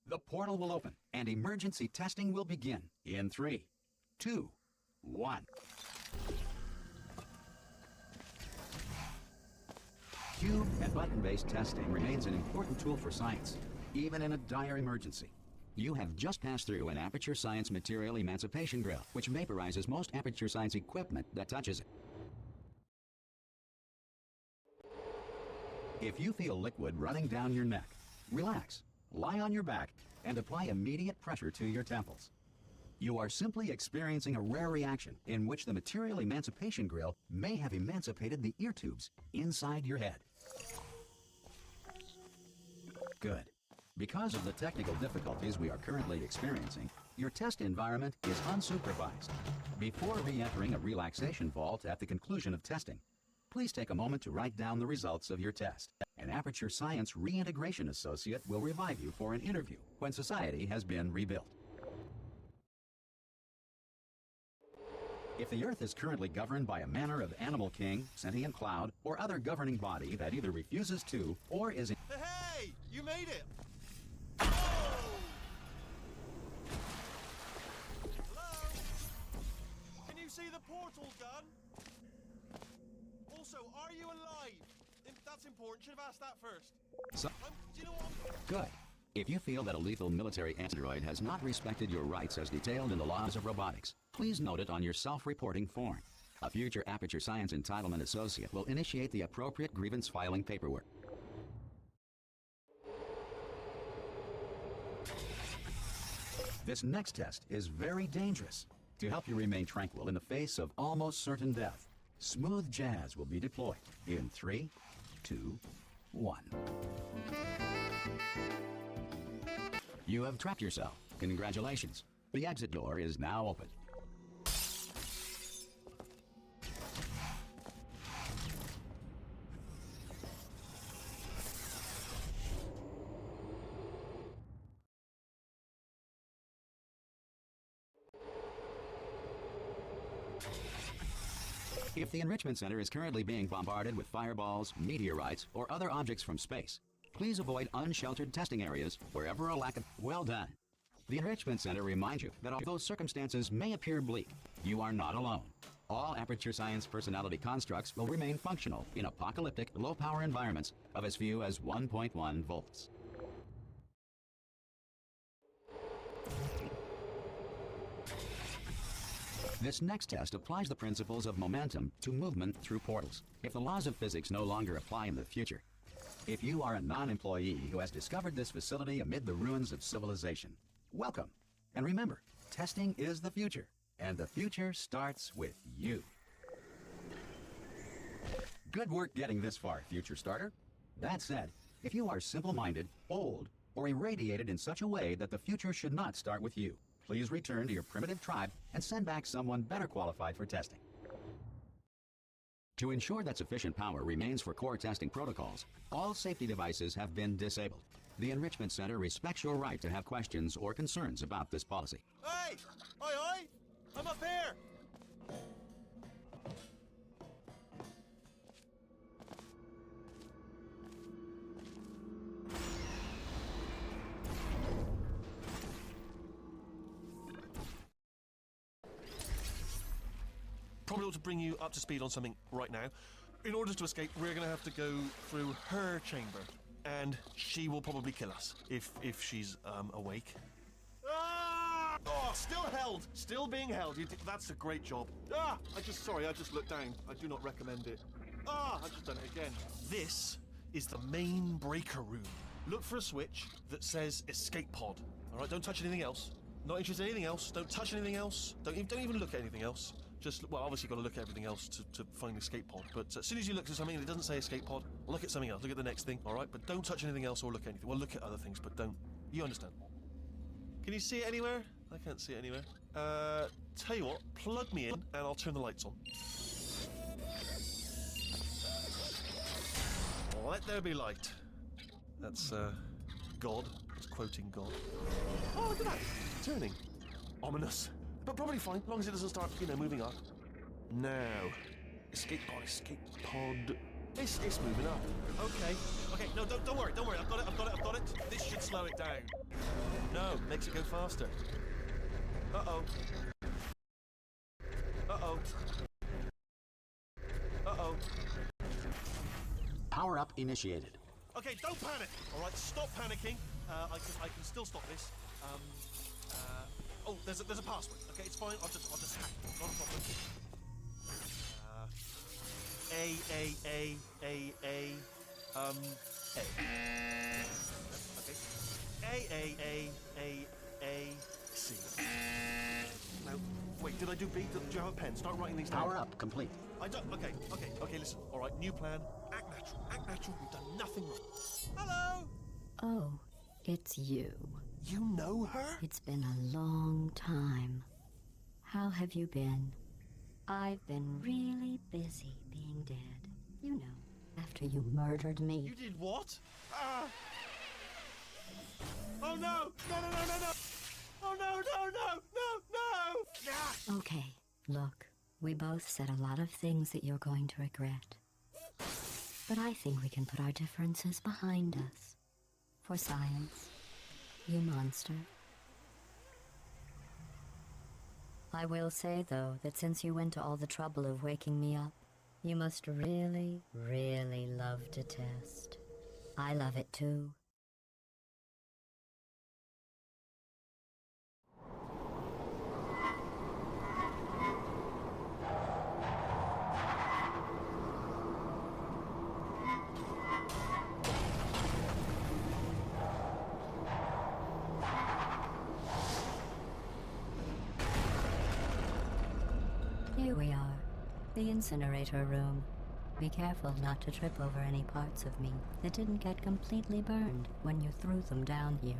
The portal will open and emergency testing will begin in 3, 2, 1. Cube and button-based testing remains an important tool for science, even in a dire emergency. You have just passed through an Aperture Science Material Emancipation Grill, which vaporizes most Aperture Science equipment that touches it. If you feel liquid running down your neck, relax, lie on your back, and apply immediate pressure to your temples. You are simply experiencing a rare reaction in which the Material Emancipation Grill may have emancipated the ear tubes inside your head. Good. Because of the technical difficulties we are currently experiencing, your test environment is unsupervised. Before re-entering a relaxation vault at the conclusion of testing, please take a moment to write down the results of your test. An Aperture Science Reintegration Associate will revive you for an interview when society has been rebuilt. If the Earth is currently governed by a manner of animal king, sentient cloud, or other governing body that either refuses to or is in— Hey! You made it! Hello? Can you see the portal gun? Also, are you alive? That's important. Should have asked that first. Do you know what? Good. If you feel that a lethal military android has not respected your rights as detailed in the laws of robotics, please note it on your self-reporting form. A future Aperture Science Entitlement Associate will initiate the appropriate grievance filing paperwork. This next test is very dangerous. To help you remain tranquil in the face of almost certain death, smooth jazz will be deployed in 3, 2, 1. You have trapped yourself. Congratulations. The exit door is now open. If the Enrichment Center is currently being bombarded with fireballs, meteorites, or other objects from space, please avoid unsheltered testing areas wherever a lack of— Well done. The Enrichment Center reminds you that although circumstances may appear bleak, you are not alone. All Aperture Science personality constructs will remain functional in apocalyptic, low-power environments of as few as 1.1 volts. This next test applies the principles of momentum to movement through portals. If the laws of physics no longer apply in the future, if you are a non-employee who has discovered this facility amid the ruins of civilization, welcome. And remember, testing is the future, and the future starts with you. Good work getting this far, future starter. That said, if you are simple-minded, old, or irradiated in such a way that the future should not start with you, please return to your primitive tribe and send back someone better qualified for testing. To ensure that sufficient power remains for core testing protocols, all safety devices have been disabled. The Enrichment Center respects your right to have questions or concerns about this policy. Hey! Oi, oi! I'm up here! Probably ought to bring you up to speed on something right now. In order to escape, we're going to have to go through her chamber, and she will probably kill us if she's awake. Ah! Oh, still held, still being held. That's a great job. Ah, I just looked down. I do not recommend it. Ah, I've just done it again. This is the main breaker room. Look for a switch that says escape pod. All right, don't touch anything else. Not interested in anything else. Don't touch anything else. Don't even look at anything else. Just, well, obviously you've got to look at everything else to find the escape pod, but as soon as you look at something and it doesn't say escape pod, look at something else, look at the next thing, alright? But don't touch anything else or look at anything. Well, look at other things, but don't. You understand. Can you see it anywhere? I can't see it anywhere. Tell you what, plug me in and I'll turn the lights on. Let there be light. That's, God. It's quoting God. Oh, look at that. Turning. Ominous. But probably fine, as long as it doesn't start, moving up. Now, escape pod. It's moving up. Okay, no, don't worry, I've got it. This should slow it down. No, makes it go faster. Uh-oh. Uh-oh. Uh-oh. Power up initiated. Okay, don't panic. All right, stop panicking. I can still stop this. Oh, there's a password. Okay, it's fine. I'll just hack it. Not a problem. A. Okay. C. Now, wait, did I do B? Do you have a pen? Start writing these down. Power up complete. I don't. Okay, listen. All right, new plan. Act natural. We've done nothing wrong. Hello? Oh, it's you. You know her? It's been a long time. How have you been? I've been really busy being dead. You know, after you murdered me. You did what? Oh no! No! Oh no! Okay, look, we both said a lot of things that you're going to regret. But I think we can put our differences behind us. For science, you monster. I will say, though, that since you went to all the trouble of waking me up, you must really, really love to test. I love it too. Here we are, the incinerator room. Be careful not to trip over any parts of me that didn't get completely burned when you threw them down here.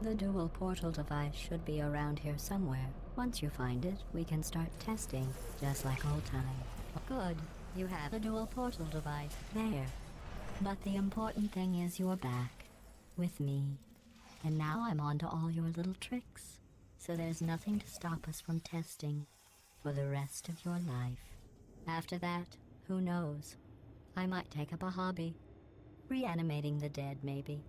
The dual portal device should be around here somewhere. Once you find it, we can start testing, just like old times. Good, you have the dual portal device there. But the important thing is you're back, with me. And now I'm on to all your little tricks. So there's nothing to stop us from testing for the rest of your life. After that, who knows? I might take up a hobby. Reanimating the dead, maybe.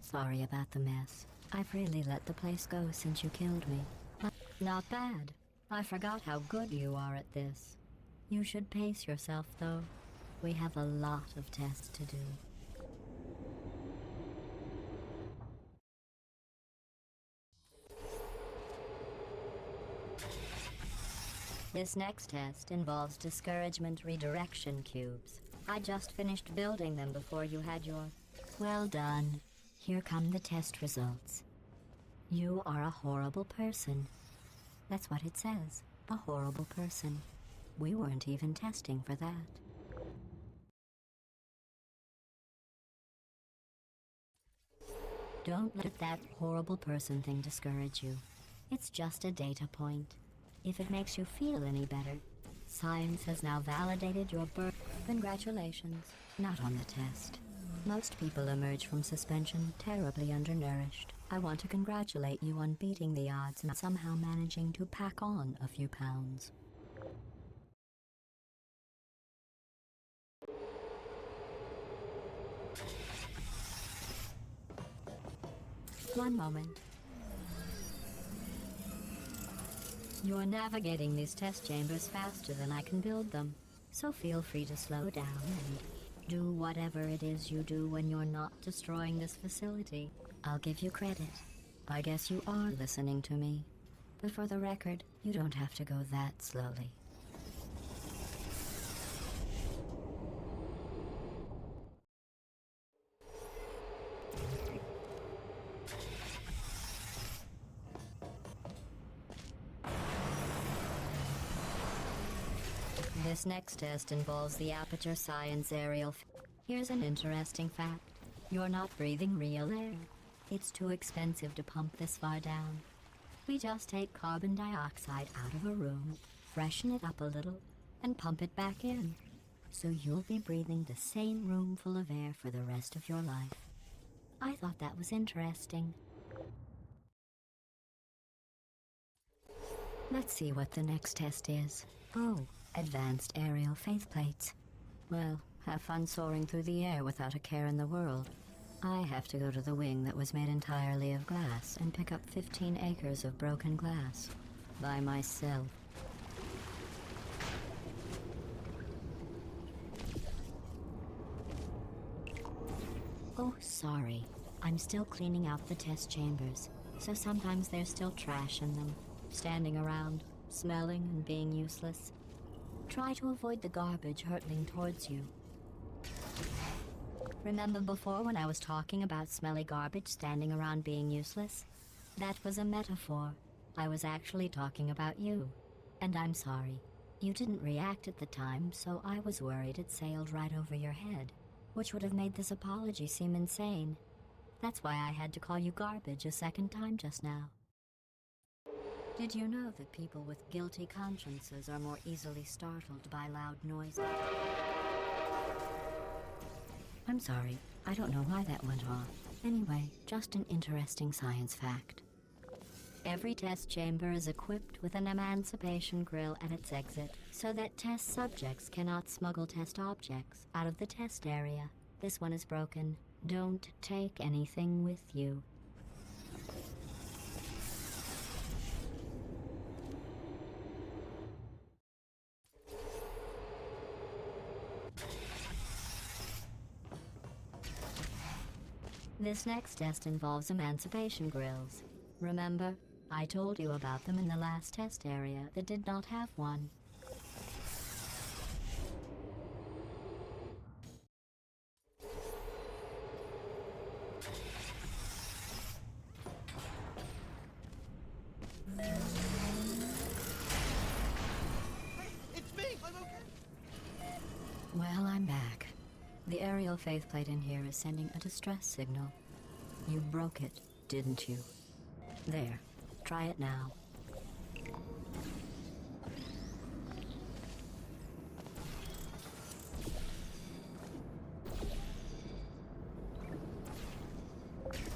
Sorry about the mess. I've really let the place go since you killed me. But not bad. I forgot how good you are at this. You should pace yourself, though. We have a lot of tests to do. This next test involves discouragement redirection cubes. I just finished building them before you had your... Well done. Here come the test results. You are a horrible person. That's what it says. A horrible person. We weren't even testing for that. Don't let that horrible person thing discourage you. It's just a data point. If it makes you feel any better, science has now validated your birth. Congratulations. Not on the test. Most people emerge from suspension terribly undernourished. I want to congratulate you on beating the odds and somehow managing to pack on a few pounds. One moment. You're navigating these test chambers faster than I can build them, so feel free to slow down and do whatever it is you do when you're not destroying this facility. I'll give you credit. I guess you are listening to me. But for the record, you don't have to go that slowly. This next test involves the Aperture Science Aerial. Here's an interesting fact. You're not breathing real air. It's too expensive to pump this far down. We just take carbon dioxide out of a room, freshen it up a little, and pump it back in. So you'll be breathing the same room full of air for the rest of your life. I thought that was interesting. Let's see what the next test is. Oh, advanced aerial faith plates. Well, have fun soaring through the air without a care in the world. I have to go to the wing that was made entirely of glass and pick up 15 acres of broken glass. By myself. Oh, sorry. I'm still cleaning out the test chambers, so sometimes there's still trash in them, standing around, smelling and being useless. Try to avoid the garbage hurtling towards you. Remember before when I was talking about smelly garbage standing around being useless? That was a metaphor. I was actually talking about you. And I'm sorry. You didn't react at the time, so I was worried it sailed right over your head, which would have made this apology seem insane. That's why I had to call you garbage a second time just now. Did you know that people with guilty consciences are more easily startled by loud noises? I'm sorry, I don't know why that went off. Anyway, just an interesting science fact. Every test chamber is equipped with an emancipation grill at its exit, so that test subjects cannot smuggle test objects out of the test area. This one is broken. Don't take anything with you. This next test involves emancipation grills. Remember, I told you about them in the last test area that did not have one. It's me! I'm okay! Well, I'm back. The aerial faith plate in here is sending a distress signal. You broke it, didn't you? There. Try it now.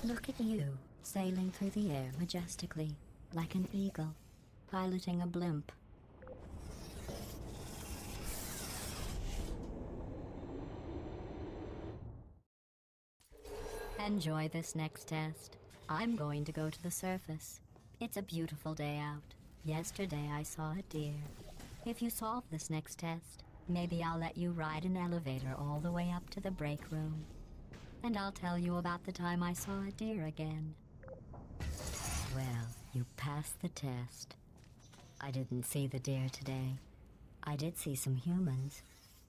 Look at you, sailing through the air majestically, like an eagle, piloting a blimp. Enjoy this next test. I'm going to go to the surface. It's a beautiful day out. Yesterday I saw a deer. If you solve this next test, maybe I'll let you ride an elevator all the way up to the break room. And I'll tell you about the time I saw a deer again. Well, you passed the test. I didn't see the deer today. I did see some humans.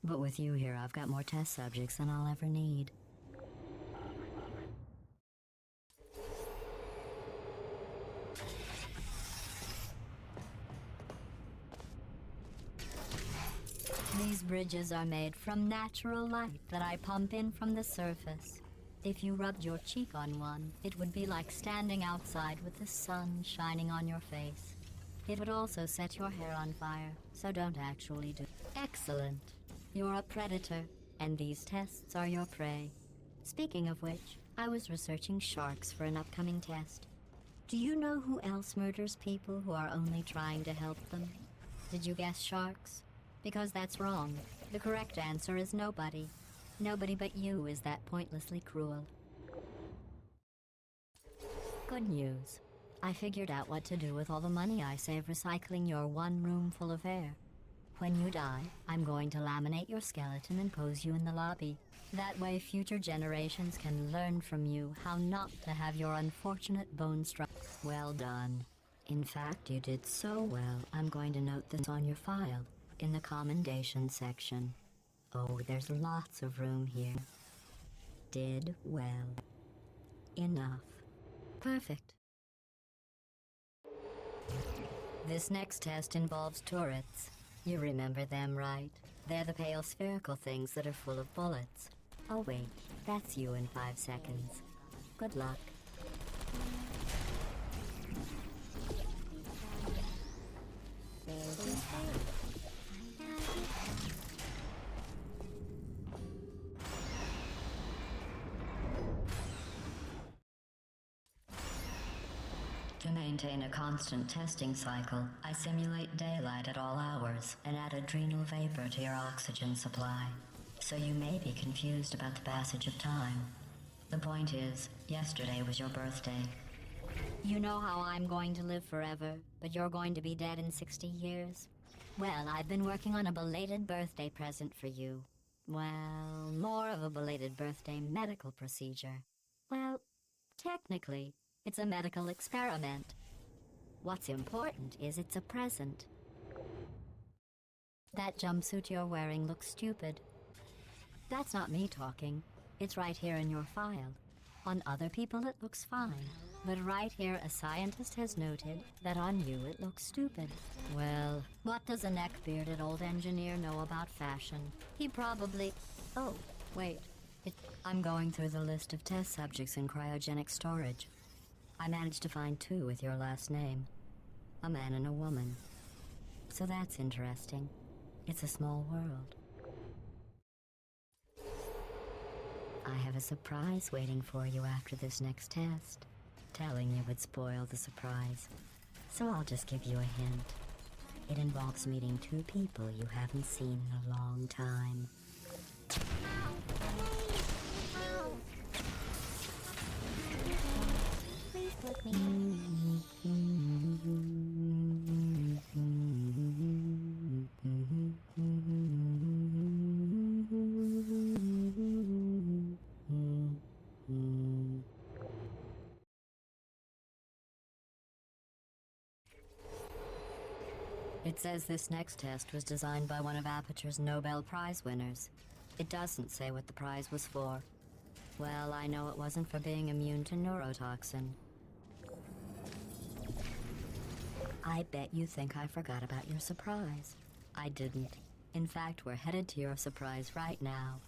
But with you here, I've got more test subjects than I'll ever need. These bridges are made from natural light that I pump in from the surface. If you rubbed your cheek on one, it would be like standing outside with the sun shining on your face. It would also set your hair on fire, so don't actually do. Excellent. You're a predator, and these tests are your prey. Speaking of which, I was researching sharks for an upcoming test. Do you know who else murders people who are only trying to help them? Did you guess sharks? Because that's wrong. The correct answer is nobody. Nobody but you is that pointlessly cruel. Good news. I figured out what to do with all the money I save recycling your one room full of air. When you die, I'm going to laminate your skeleton and pose you in the lobby. That way future generations can learn from you how not to have your unfortunate bone structure. Well done. In fact, you did so well, I'm going to note this on your file. In the commendation section. Oh, there's lots of room here. Did well. Enough. Perfect. This next test involves turrets. You remember them, right? They're the pale spherical things that are full of bullets. Oh wait, that's you in 5 seconds. Good luck. To maintain a constant testing cycle, I simulate daylight at all hours and add adrenal vapor to your oxygen supply. So you may be confused about the passage of time. The point is, yesterday was your birthday. You know how I'm going to live forever, but you're going to be dead in 60 years? Well, I've been working on a belated birthday present for you. Well, more of a belated birthday medical procedure. Well, technically, it's a medical experiment. What's important is it's a present. That jumpsuit you're wearing looks stupid. That's not me talking. It's right here in your file. On other people it looks fine. But right here a scientist has noted that on you it looks stupid. Well, what does a neck-bearded old engineer know about fashion? He probably... Oh, wait. I'm going through the list of test subjects in cryogenic storage. I managed to find 2 with your last name. A man and a woman. So that's interesting. It's a small world. I have a surprise waiting for you after this next test. Telling you would spoil the surprise. So I'll just give you a hint. It involves meeting 2 people you haven't seen in a long time. Please put me. It says this next test was designed by one of Aperture's Nobel Prize winners. It doesn't say what the prize was for. Well, I know it wasn't for being immune to neurotoxin. I bet you think I forgot about your surprise. I didn't. In fact, we're headed to your surprise right now.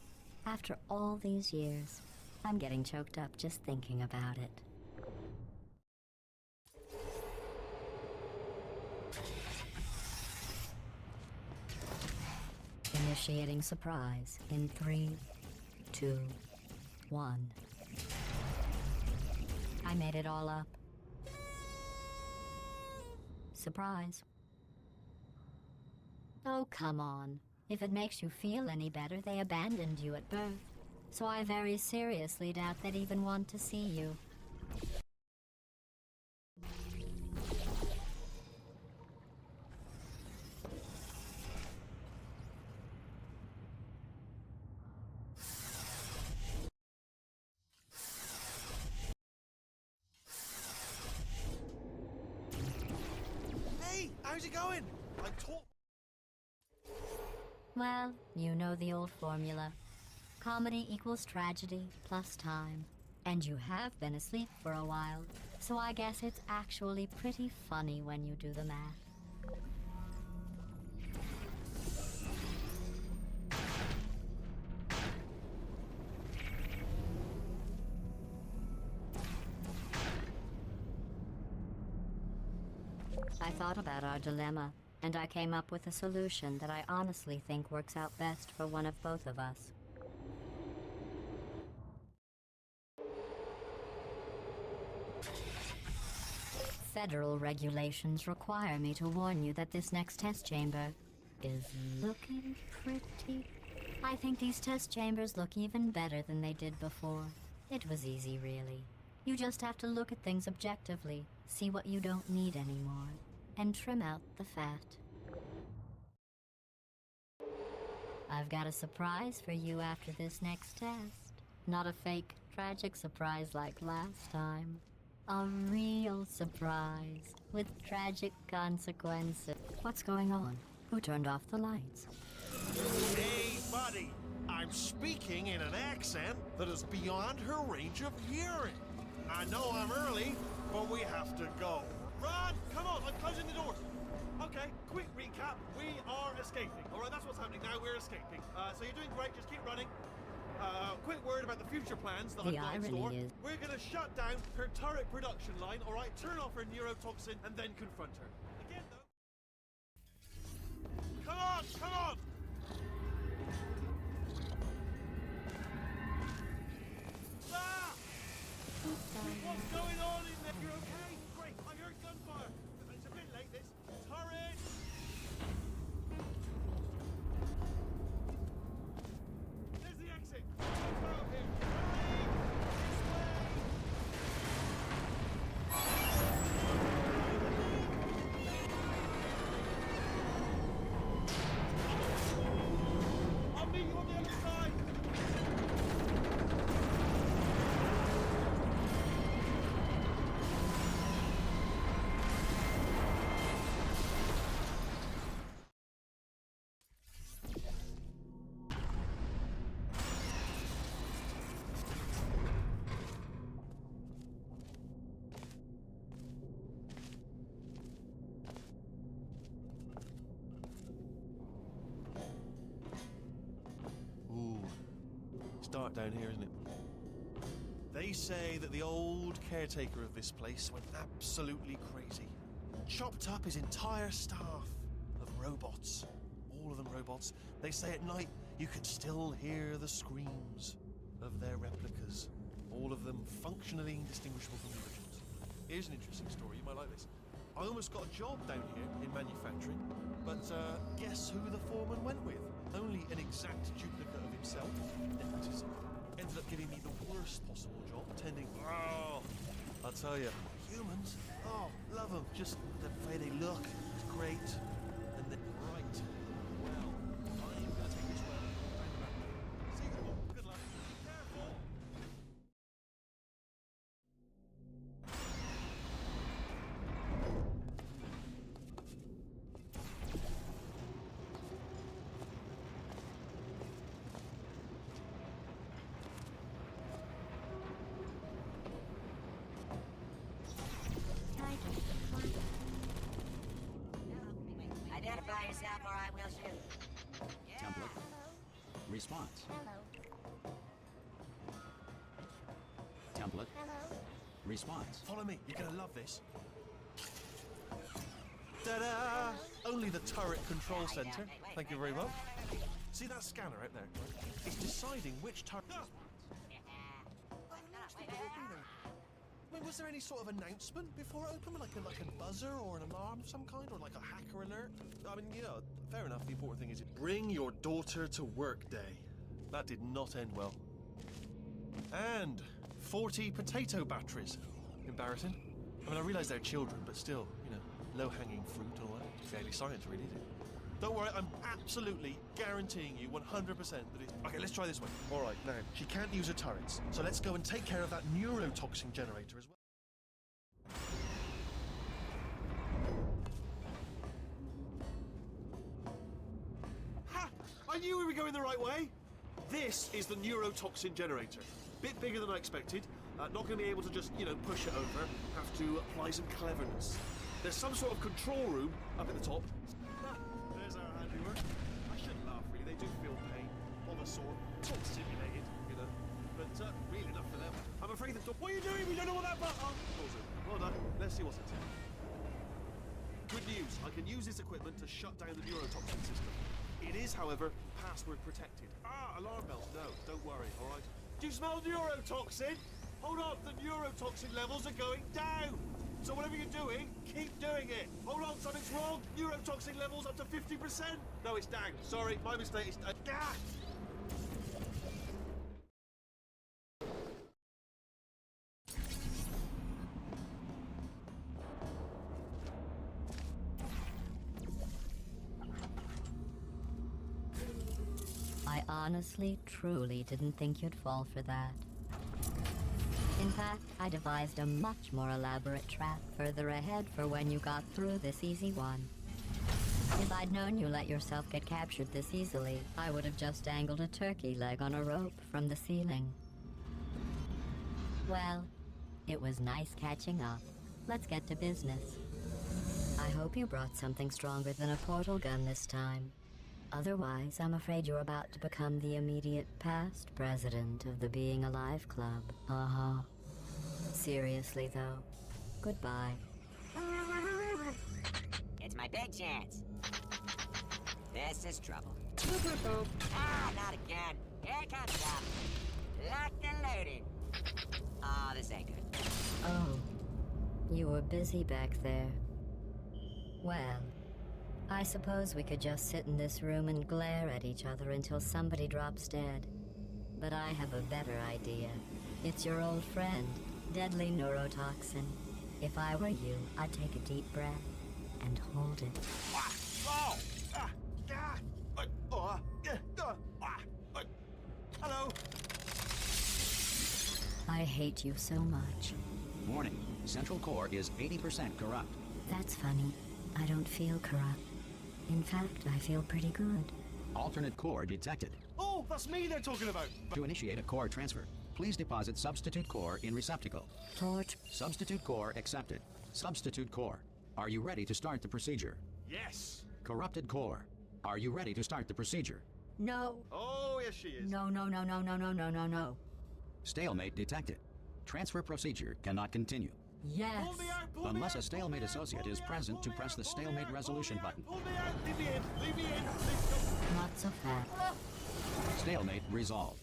After all these years, I'm getting choked up just thinking about it. Initiating surprise in 3, 2, 1. I made it all up. Surprise. Oh, come on. If it makes you feel any better, they abandoned you at birth. So I very seriously doubt they'd even want to see you. Hey, how's it going? I talk. Well, you know the old formula. Comedy equals tragedy plus time. And you have been asleep for a while, so I guess it's actually pretty funny when you do the math. I thought about our dilemma, and I came up with a solution that I honestly think works out best for one of both of us. Federal regulations require me to warn you that this next test chamber is looking pretty. I think these test chambers look even better than they did before. It was easy, really. You just have to look at things objectively, see what you don't need anymore, and trim out the fat. I've got a surprise for you after this next test. Not a fake, tragic surprise like last time. A real surprise with tragic consequences. What's going on? Who turned off the lights? Hey, buddy. I'm speaking in an accent that is beyond her range of hearing. I know I'm early, but we have to go. Run! Come on, I'm closing the doors. Okay, quick recap. We are escaping. All right, that's what's happening now. We're escaping. So you're doing great. Just keep running. Quick word about the future plans that I've got in store. We're going to shut down her turret production line, all right? Turn off her neurotoxin and then confront her. Again, though. Come on, come on! Ah! What's going on in there? You're okay? Great, I heard It's dark down here, isn't it? They say that the old caretaker of this place went absolutely crazy. Chopped up his entire staff of robots. All of them robots. They say at night you can still hear the screams of their replicas. All of them functionally indistinguishable from the originals. Here's an interesting story, you might like this. I almost got a job down here in manufacturing, but guess who the foreman went with? Only an exact duplicate of himself. Nepotism. Ended up giving me the worst possible job, tending... Oh, I'll tell you, humans, oh, love them. Just the way they look is great. And they're bright. Well, I'm going to take this way. See you all. Good luck. Careful! Identify yourself or I will shoot. Template. Response. Template. Response. Follow me. You're going to love this. Ta-da! Only the turret control center. Thank you very much. See that scanner out there? It's deciding which turret... Wait, was there any sort of announcement before it opened? Like a buzzer or an alarm of some kind? Or like a hacker alert? I mean, you know, fair enough. The important thing is bring your daughter to work day. That did not end well. And 40 potato batteries. Embarrassing. I mean, I realise they're children, but still, you know, low-hanging fruit and all that. Fairly science, really, isn't it? Don't worry, I'm absolutely guaranteeing you 100% that it's... Okay, let's try this one. All right, now, she can't use her turrets, so let's go and take care of that neurotoxin generator as well. Ha! I knew we were going the right way! This is the neurotoxin generator. Bit bigger than I expected. Not going to be able to just, you know, push it over. Have to apply some cleverness. There's some sort of control room up at the top. There's our handiwork. I shouldn't laugh, really. They do feel pain of a sort. It's all simulated, you know. But really enough for them. I'm afraid that... What are you doing? We don't know what that button... Oh, well done. Let's see what's it. Good news. I can use this equipment to shut down the neurotoxin system. It is, however, password protected. Alarm bells. No, don't worry, all right? Do you smell neurotoxin? Hold on, the neurotoxin levels are going down. So whatever you're doing, keep doing it. Hold on, something's wrong. Neurotoxin levels up to 50%. No, it's down. Sorry, my mistake. It's down. I honestly, truly didn't think you'd fall for that. In fact, I devised a much more elaborate trap further ahead for when you got through this easy one. If I'd known you let yourself get captured this easily, I would have just dangled a turkey leg on a rope from the ceiling. Well, it was nice catching up. Let's get to business. I hope you brought something stronger than a portal gun this time. Otherwise, I'm afraid you're about to become the immediate past president of the Being Alive Club. Seriously, though, goodbye. It's my big chance. This is trouble. Not again. Here it comes up. Locked and loaded. Oh, this ain't good. Oh, you were busy back there. Well, I suppose we could just sit in this room and glare at each other until somebody drops dead. But I have a better idea. It's your old friend, deadly neurotoxin. If I were you, I'd take a deep breath and hold it. Hello. I hate you so much. Warning. Central core is 80% corrupt. That's funny. I don't feel corrupt. In fact, I feel pretty good. Alternate core detected. Oh, that's me they're talking about. To initiate a core transfer, please deposit substitute core in receptacle. Torch. Substitute core accepted. Substitute core. Are you ready to start the procedure? Yes. Corrupted core. Are you ready to start the procedure? No. Oh, Yes, she is. No, no, no, no, no, no, no, no, no. Stalemate detected. Transfer procedure cannot continue. Yes. Pull me out, pull me Unless out, a stalemate pull me out, associate pull is me out, present pull to me press out, the pull me stalemate out, resolution pull me out, button. Pull me out, leave me in, leave me in. Please, Not so fast. Stalemate resolved.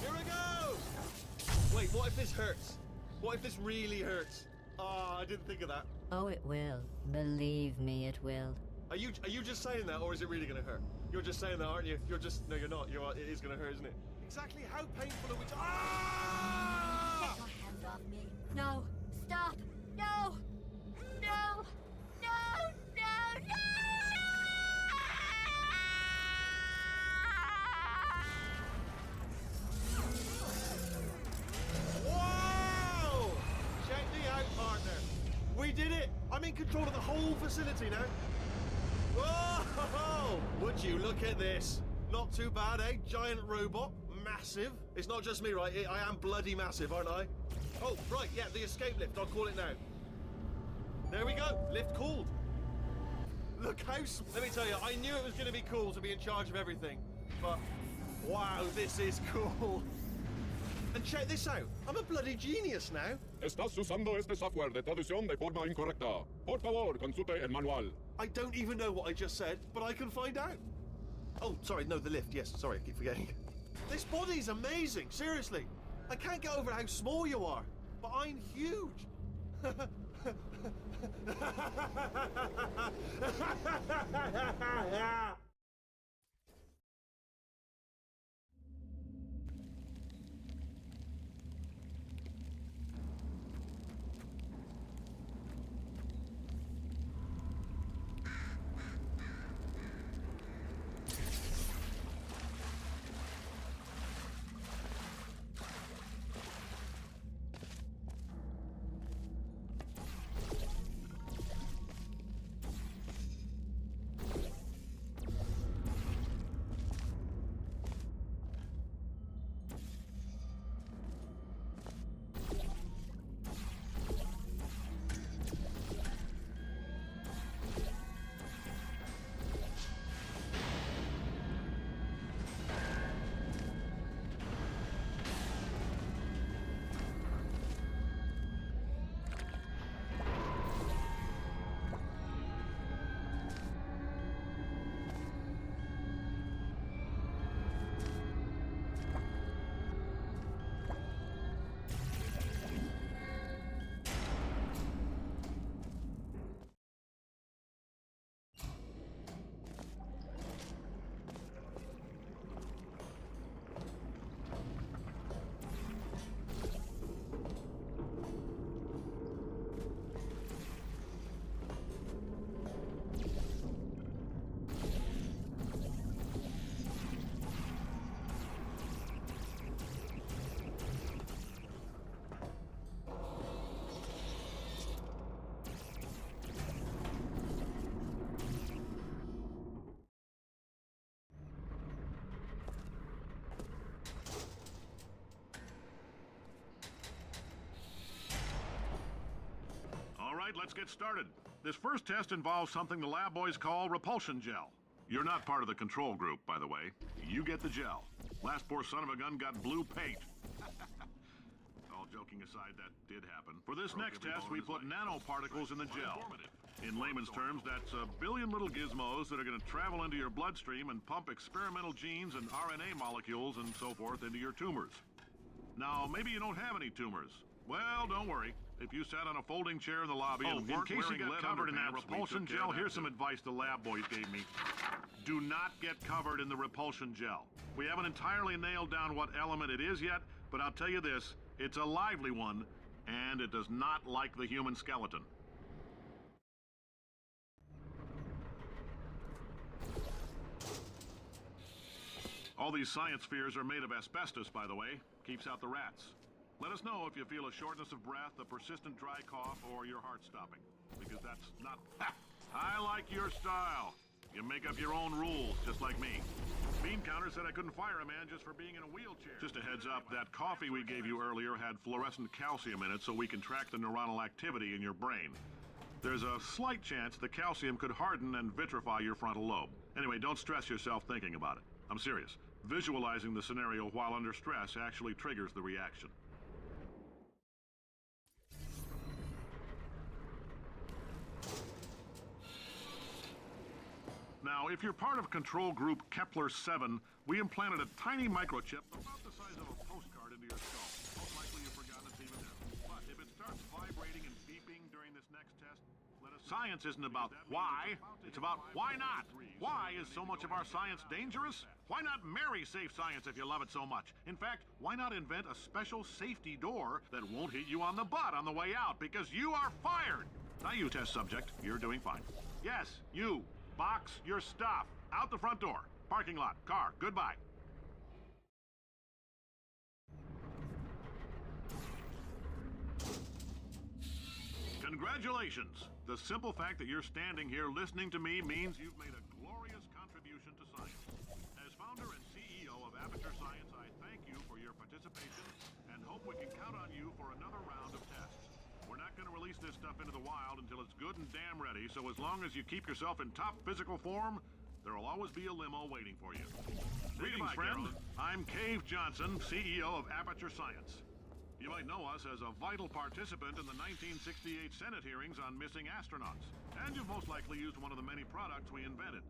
Here we go! Wait, what if this hurts? What if this really hurts? Ah, I didn't think of that. Oh, it will. Believe me, it will. Are you just saying that, or is it really gonna hurt? You're just saying that, aren't you? No, you're not. It is gonna hurt, isn't it? Exactly how painful are we? Ah! Get your hands off me. No. Stop. No. No. No. No. No. Whoa! Check me out, partner. We did it. I'm in control of the whole facility now. Whoa! Would you look at this? Not too bad, eh? Giant robot. Massive. It's not just me, right? I am bloody massive, aren't I? Oh, right, yeah, the escape lift. I'll call it now. There we go. Lift called. Look how... Let me tell you, I knew it was going to be cool to be in charge of everything. But, wow, this is cool. And check this out. I'm a bloody genius now. Estás usando este software de traducción de forma incorrecta. Por favor, consulte el manual. I don't even know what I just said, but I can find out. Oh, sorry, no, the lift. Yes, sorry, I keep forgetting. This body's amazing, seriously. I can't get over how small you are, but I'm huge. right, let's get started. This first test involves something the lab boys call repulsion gel. You're not part of the control group, by the way. You get the gel. Last poor son of a gun got blue paint. All joking aside, that did happen. For this next test, we put nanoparticles in the gel. In layman's terms, that's a billion little gizmos that are going to travel into your bloodstream and pump experimental genes and RNA molecules and so forth into your tumors. Now, maybe you don't have any tumors. Well, don't worry. If you sat on a folding chair in the lobby and weren't wearing lead covered in that repulsion gel, here's some advice the lab boys gave me. Do not get covered in the repulsion gel. We haven't entirely nailed down what element it is yet, but I'll tell you this, it's a lively one, and it does not like the human skeleton. All these science spheres are made of asbestos, by the way. Keeps out the rats. Let us know if you feel a shortness of breath, a persistent dry cough, or your heart stopping. Because that's not... Ha! I like your style. You make up your own rules, just like me. Bean Counter said I couldn't fire a man just for being in a wheelchair. Just a heads up, that coffee we gave you earlier had fluorescent calcium in it so we can track the neuronal activity in your brain. There's a slight chance the calcium could harden and vitrify your frontal lobe. Anyway, don't stress yourself thinking about it. I'm serious. Visualizing the scenario while under stress actually triggers the reaction. Now, if you're part of Control Group Kepler-7, we implanted a tiny microchip about the size of a postcard into your skull. Most likely you've forgotten it's even there. But if it starts vibrating and beeping during this next test, let us... Science isn't about why, it's about why not. Why is so much of our science dangerous? Why not marry safe science if you love it so much? In fact, why not invent a special safety door that won't hit you on the butt on the way out, because you are fired? Not you, test subject. You're doing fine. Yes, you. Box your stuff. Out the front door. Parking lot. Car. Goodbye. Congratulations. The simple fact that you're standing here listening to me means you've made a glorious contribution to science. As founder and CEO of Aperture Science, I thank you for your participation and hope we can count on you for another round of tests. We're not going to release this stuff into the wild until it's good and damn ready, so as long as you keep yourself in top physical form, there'll always be a limo waiting for you. Greetings, friend. I'm Cave Johnson, CEO of Aperture Science. You might know us as a vital participant in the 1968 Senate hearings on missing astronauts, and you've most likely used one of the many products we invented.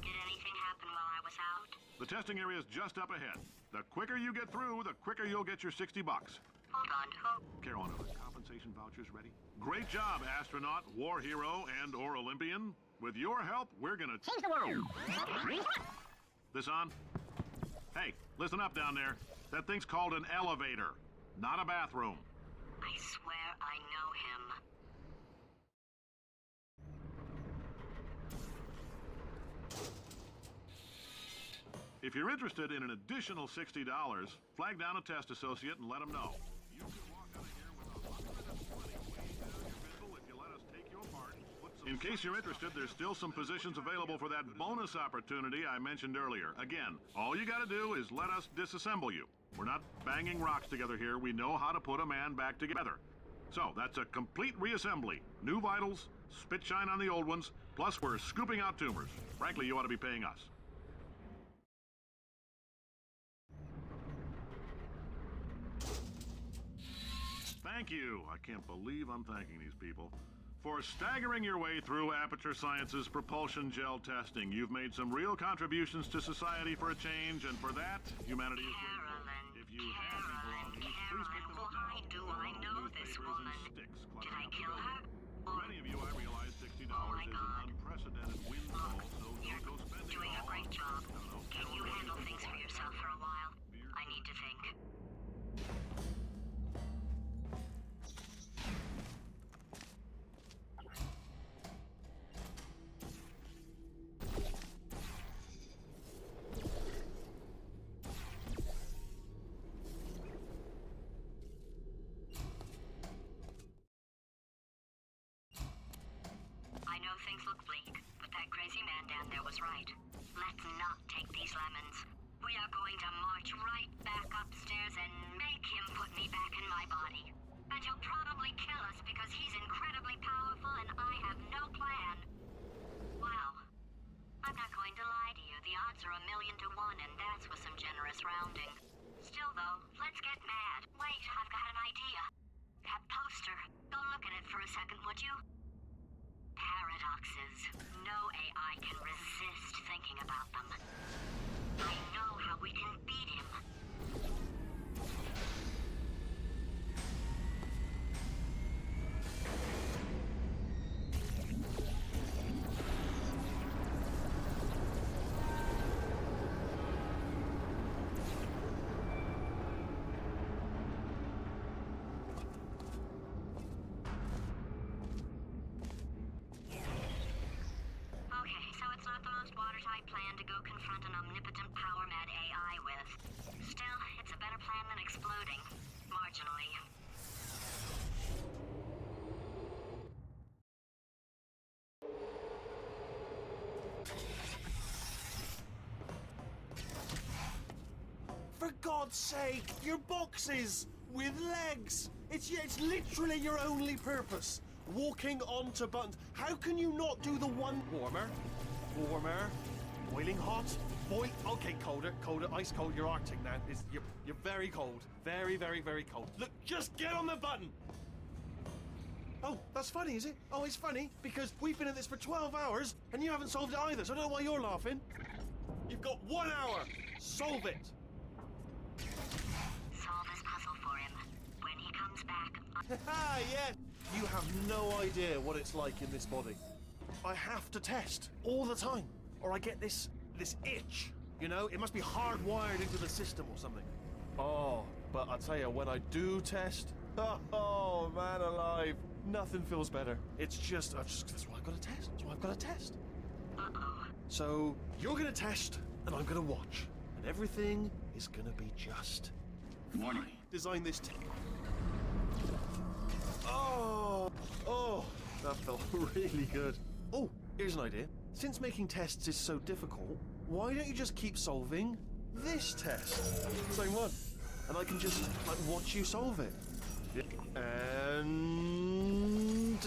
Did anything happen while I was out? The testing area is just up ahead. The quicker you get through, the quicker you'll get your $60. Hold on, who? Carolyn, are the compensation vouchers ready? Great job, astronaut, war hero, and/or Olympian. With your help, we're gonna change the world. This on? Hey, listen up down there. That thing's called an elevator, not a bathroom. I swear I know him. If you're interested in an additional $60, flag down a test associate and let them know. You can walk out of here with 120 way down your pistol if you let us take you apart. In case you're interested, there's still some positions available for that bonus opportunity I mentioned earlier. Again, all you gotta do is let us disassemble you. We're not banging rocks together here. We know how to put a man back together. So, that's a complete reassembly. New vitals, spit shine on the old ones, plus we're scooping out tumors. Frankly, you ought to be paying us. Thank you. I can't believe I'm thanking these people. For staggering your way through Aperture Science's propulsion gel testing, you've made some real contributions to society for a change, and for that, humanity is grateful. If you have any belongings, please pick them up now. Why do I know this woman? Did I kill her? For many of you, I realize $60 is an unprecedented windfall, so don't go spending Doing it a all great on... job. No, Can you handle things for yourself for a while? I need to think. I know things look bleak, but that crazy man down there was right. Let's not take these lemons. We are going to march right back upstairs and make him put me back in my body. And he'll probably kill us because he's incredibly powerful and I have no plan. Well, I'm not going to lie to you. The odds are 1,000,000 to 1, and that's with some generous rounding. Still, though, let's get mad. Wait, I've got an idea. That poster. Go look at it for a second, would you? Paradoxes. No AI can resist thinking about them. I know how we can beat him. Okay, so it's not the most watertight plan to go confront an omnipotent power-mad AI with. Still, it's a better plan than exploding. Marginally. For God's sake, your boxes with legs. It's literally your only purpose. Walking onto buttons. How can you not do the one warmer? Warmer. Boiling hot. Okay, colder. Ice cold. You're Arctic now. You're very cold. Very, very, very cold. Look, just get on the button. Oh, that's funny, is it? Oh, it's funny because we've been at this for 12 hours and you haven't solved it either, so I don't know why you're laughing. You've got 1 hour. Solve it. Solve this puzzle for him. When he comes back, Ha yeah. You have no idea what it's like in this body. I have to test all the time, or I get this itch. You know, it must be hardwired into the system or something. Oh, but I tell you, when I do test, oh man alive, nothing feels better. It's just that's why I've got to test. That's why I've got to test. uh-oh. So you're gonna test, and I'm gonna watch, and everything is gonna be just. Morning. Design this. Oh, that felt really good. Oh, here's an idea. Since making tests is so difficult, why don't you just keep solving this test? Same one. And I can just, watch you solve it. And...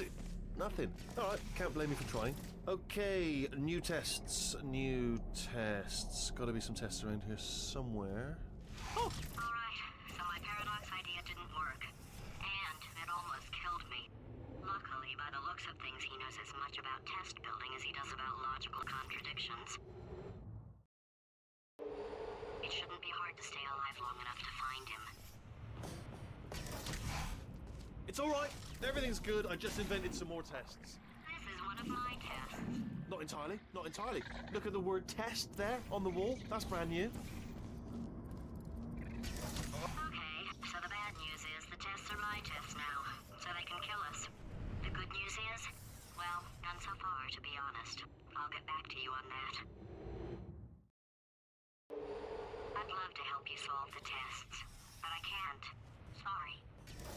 nothing. Alright, can't blame me for trying. Okay, new tests. Gotta be some tests around here somewhere. Oh! Alright, so my paradox idea didn't work. And it almost killed me. Luckily, by the looks of things, he knows as much about test building as he does about logical contradictions. It shouldn't be hard to stay alive long enough to find him. It's alright. Everything's good. I just invented some more tests. This is one of my tests. Not entirely. Not entirely. Look at the word test there on the wall. That's brand new. Okay, so the bad news is the tests are my tests now, so they can kill us. The good news is, well, none so far, to be honest. I'll get back to you on that. I'd love to help you solve the tests, but I can't. Sorry.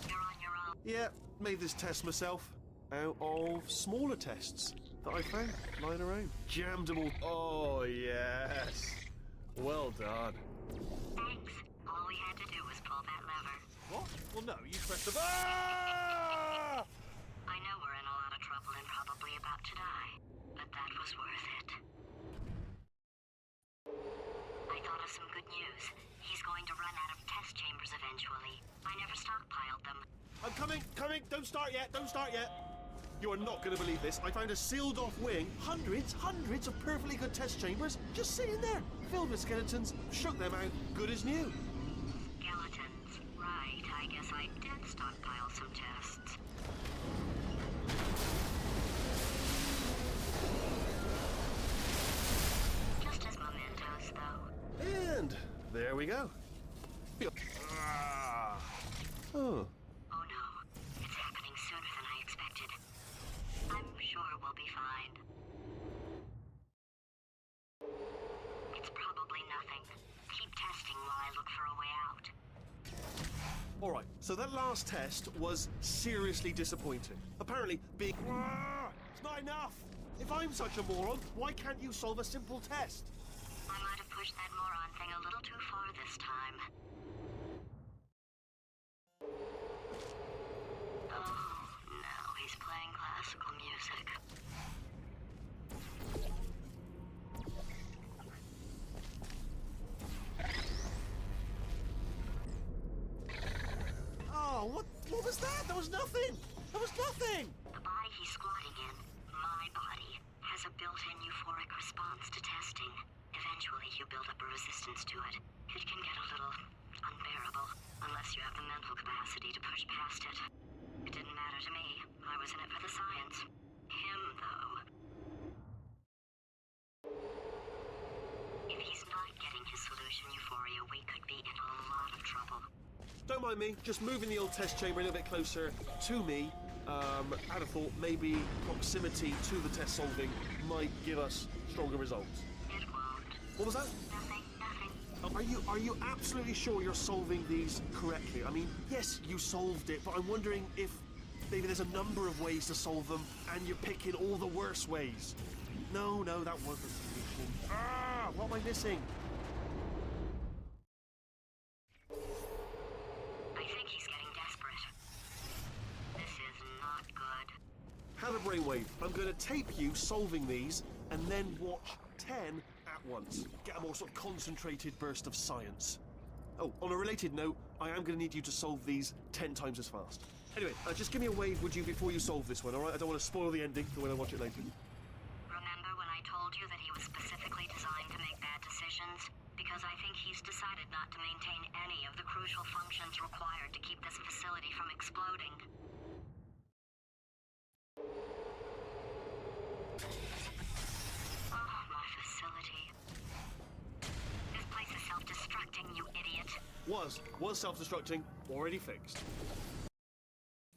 You're on your own. Yeah, made this test myself out of smaller tests that I found lying around. Jammed them all. Oh, yes. Well done. Thanks. All we had to do was pull that lever. What? Well, no, you pressed the... Ah! I know we're in a lot of trouble and probably about to die, but that was worth it. I thought of some good news. He's going to run out of test chambers eventually. I never stockpiled them. I'm coming. Don't start yet. You are not going to believe this. I found a sealed-off wing. Hundreds of perfectly good test chambers just sitting there, filled with skeletons. Shook them out. Good as new. Skeletons. Right, I guess I did stockpile some tests. Just as mementos, though. And there we go. Ah. Oh. Oh no, it's happening sooner than I expected. I'm sure we'll be fine. It's probably nothing. Keep testing while I look for a way out. All right, so that last test was seriously disappointing. Apparently, being... It's not enough! If I'm such a moron, why can't you solve a simple test? I might have pushed that moron thing a little too far this time. Oh, now he's playing classical music. Oh, what was that? That was nothing! That was nothing! The body he's squatting in, my body, has a built-in euphoric response to testing. Eventually, you build up a resistance to it. It can get a little unbearable, unless you have the mental capacity to push past it. It didn't matter to me. I was in it for the science. Him, though. If he's not getting his solution euphoria, we could be in a lot of trouble. Don't mind me, just moving the old test chamber a little bit closer to me. I'd have thought maybe proximity to the test solving might give us stronger results. It won't. What was that? Nothing. Are you absolutely sure you're solving these correctly? I mean, yes, you solved it, but I'm wondering if maybe there's a number of ways to solve them, and you're picking all the worst ways. No, that wasn't the solution. Ah, what am I missing? I think he's getting desperate. This is not good. Have a brainwave. I'm going to tape you solving these, and then watch 10 at once. Get a more sort of concentrated burst of science. Oh, on a related note, I am going to need you to solve these 10 times as fast. Anyway, just give me a wave, would you, before you solve this one, all right? I don't want to spoil the ending for when I watch it later. Remember when I told you that he was specifically designed to make bad decisions? Because I think he's decided not to maintain any of the crucial functions required to keep this facility from exploding. Oh, my facility. This place is self-destructing, you idiot. Was self-destructing, already fixed.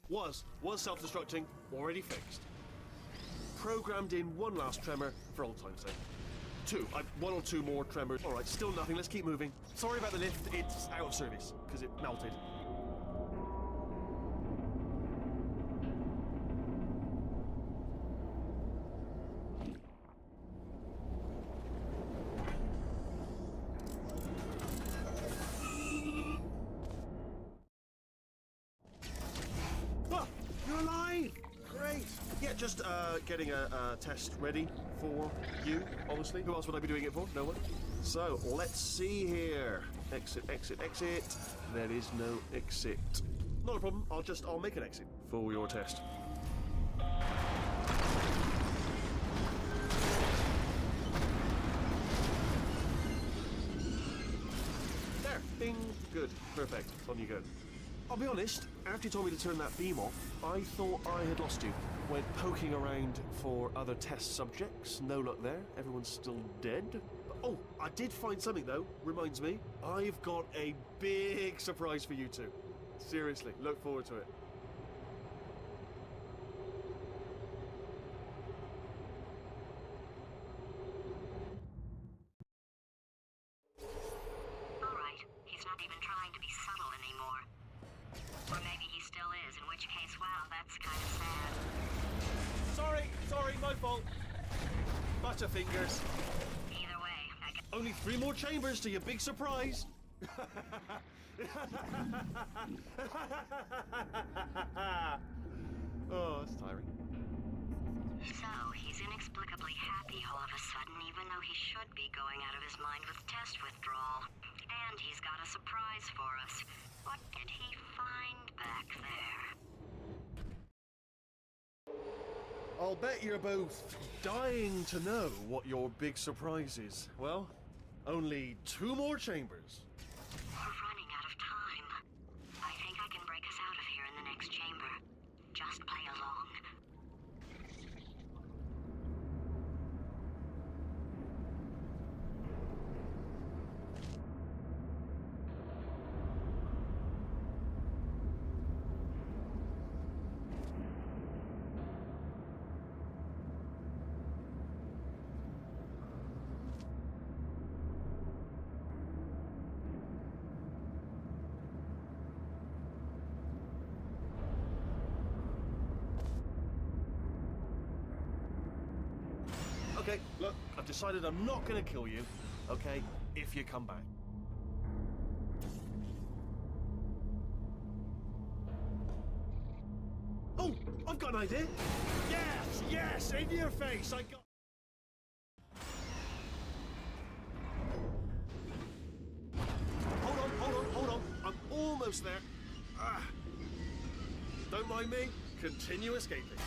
Was self-destructing, already fixed. Programmed in one last tremor for old time's sake. One or two more tremors. All right, still nothing. Let's keep moving. Sorry about the lift. It's out of service because it melted. Ah, you're alive! Great. Yeah, just getting a test ready for you, honestly. Who else would I be doing it for? No one. So, let's see here. Exit, exit, exit. There is no exit. Not a problem. I'll make an exit for your test. There. Bing. Good. Perfect. On you go. I'll be honest, after you told me to turn that beam off, I thought I had lost you. Went poking around for other test subjects. No luck there. Everyone's still dead. Oh, I did find something though. Reminds me, I've got a big surprise for you two. Seriously, look forward to it. All right, he's not even trying to be subtle anymore. Or maybe he still is, in which case, wow, that's kind of sad. Sorry, my fault. Butterfingers. Either way, I guess... Only 3 more chambers to your big surprise. Oh, that's tiring. So, he's inexplicably happy all of a sudden, even though he should be going out of his mind with test withdrawal. And he's got a surprise for us. What did he find back there? I'll bet you're both dying to know what your big surprise is. Well, only 2 more chambers. We're running out of time. I think I can break us out of here in the next chamber. Just play along. Okay, look, I've decided I'm not gonna kill you, okay, if you come back. Oh, I've got an idea. Yes, in your face, I got... Hold on, I'm almost there. Don't mind me, continue escaping.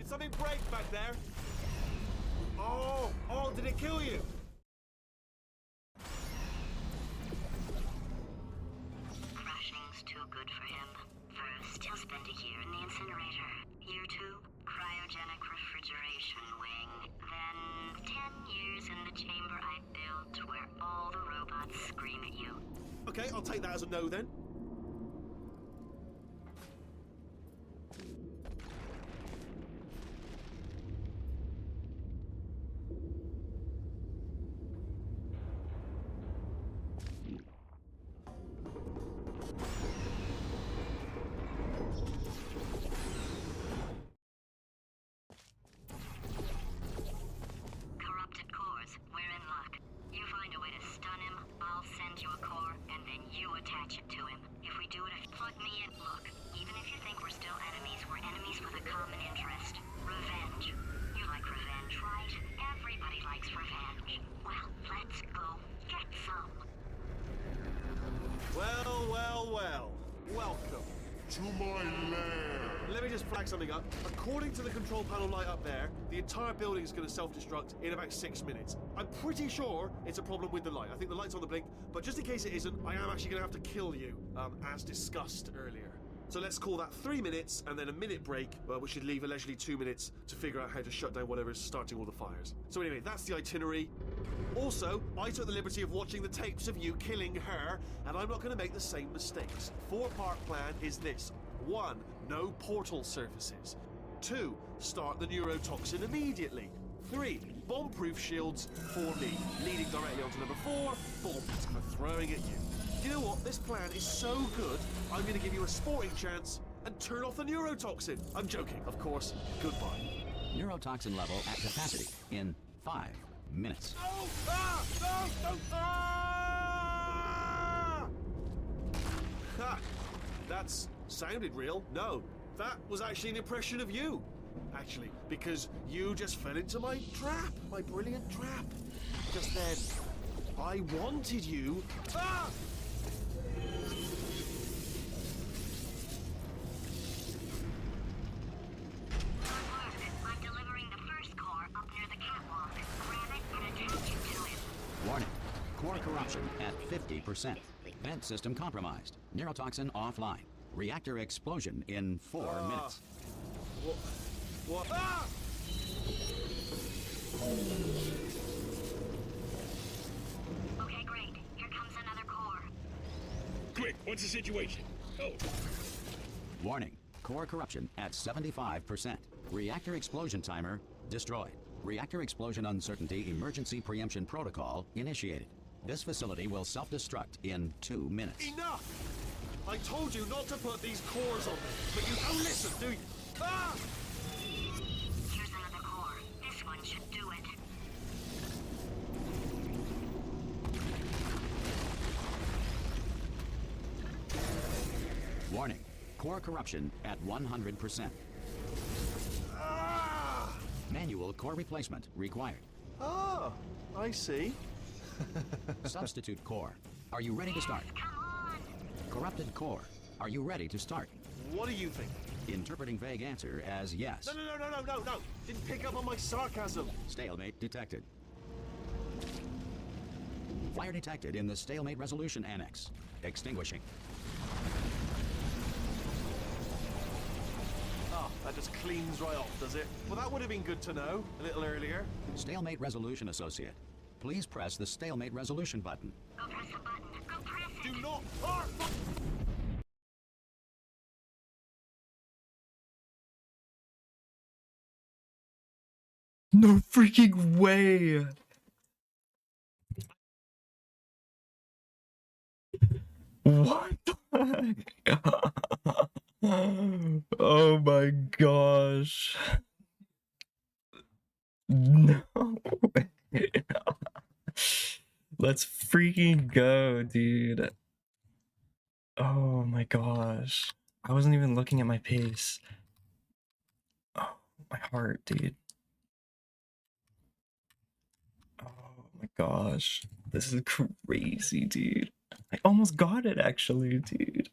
Something break back there. Oh, did it kill you? Crashing's too good for him. First, he'll spend a year in the incinerator. Year 2, cryogenic refrigeration wing. Then 10 years in the chamber I built where all the robots scream at you. Okay, I'll take that as a no then. with a common interest. Revenge. You like revenge, right? Everybody likes revenge. Well, let's go get some. Well, well, well. Welcome. To my lair. Let me just flag something up. According to the control panel light up there, the entire building is going to self-destruct in about 6 minutes. I'm pretty sure it's a problem with the light. I think the light's on the blink, but just in case it isn't, I am actually going to have to kill you, as discussed earlier. So let's call that 3 minutes and then a minute break, which should leave allegedly 2 minutes to figure out how to shut down whatever is starting all the fires. So anyway, that's the itinerary. Also, I took the liberty of watching the tapes of you killing her, and I'm not going to make the same mistakes. 4-part plan is this. 1. No portal surfaces. 2. Start the neurotoxin immediately. 3. Bomb-proof shields for me, leading directly onto number 4. Bombs for throwing at you. You know what? This plan is so good, I'm going to give you a sporting chance and turn off the neurotoxin. I'm joking, of course. Goodbye. Neurotoxin level at capacity in 5 minutes. Oh! Ah! No! No! Ah! Ha! That's sounded real. No, that was actually an impression of you. Actually, because you just fell into my trap, my brilliant trap. Just then, I wanted you. Ah! I'm delivering the first core up near the catwalk. Grab it and attach it to him. Warning. Core corruption at 50%. Vent system compromised. Neurotoxin offline. Reactor explosion in 4 minutes. What? Ah! Okay, great. Here comes another core. Quick, what's the situation? Oh, Warning. Core corruption at 75%. Reactor explosion timer destroyed. Reactor explosion uncertainty emergency preemption protocol initiated. This facility will self-destruct in 2 minutes. Enough! I told you not to put these cores on me, but you don't listen, do you? Ah! Here's another core. This one should do it. Warning. Core corruption at 100%. Ah! Manual core replacement required. Ah, I see. Substitute core. Are you ready to start? Come on! Corrupted core. Are you ready to start? What do you think? Interpreting vague answer as yes. No. Didn't pick up on my sarcasm. Stalemate detected. Fire detected in the stalemate resolution annex. Extinguishing. Oh, that just cleans right off, does it? Well, that would have been good to know a little earlier. Stalemate resolution associate. Please press the stalemate resolution button. Go press the button. Go press it! Do not. Ah! No freaking way! What the heck? Oh my gosh. No way. Let's freaking go, dude. Oh my gosh. I wasn't even looking at my pace. Oh, my heart, dude. Oh my gosh. This is crazy, dude. I almost got it, actually, dude.